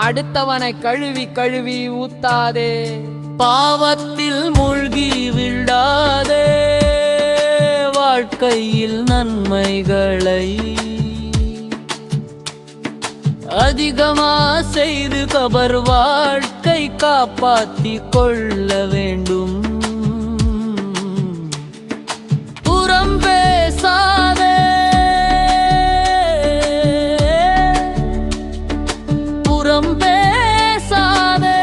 அடுத்தவனை கழுவி கழுவி ஊத்தாதே. பாவத்தில் மூழ்கி விடாதே, வாழ்க்கையில் நன்மைகளை அதிகமா செய்து கபர் வாழ்க்கை காப்பாற்றிக் கொள்ள வேண்டும். புறம் பேசாதே, புறம் பேசாதே.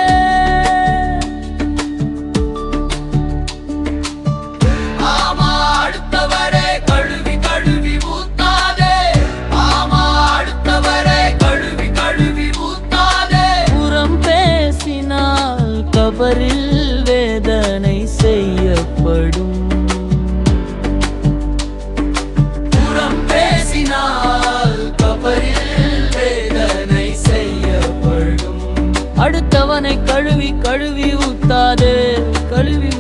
ஆமா அடுத்தவரை கழுவி கழுவி ஊத்தாதே. ஆமா அடுத்தவரை கழுவி கழுவி ஊத்தாதே. புறம் பேசினால் கபரில் வேதனை செய்யப்படும். புறம் பேசினால் கபரில் வேதனை செய்யப்படும். அடுத்தவனை கழுவி கழுவி ஊத்தாதே, கழுவி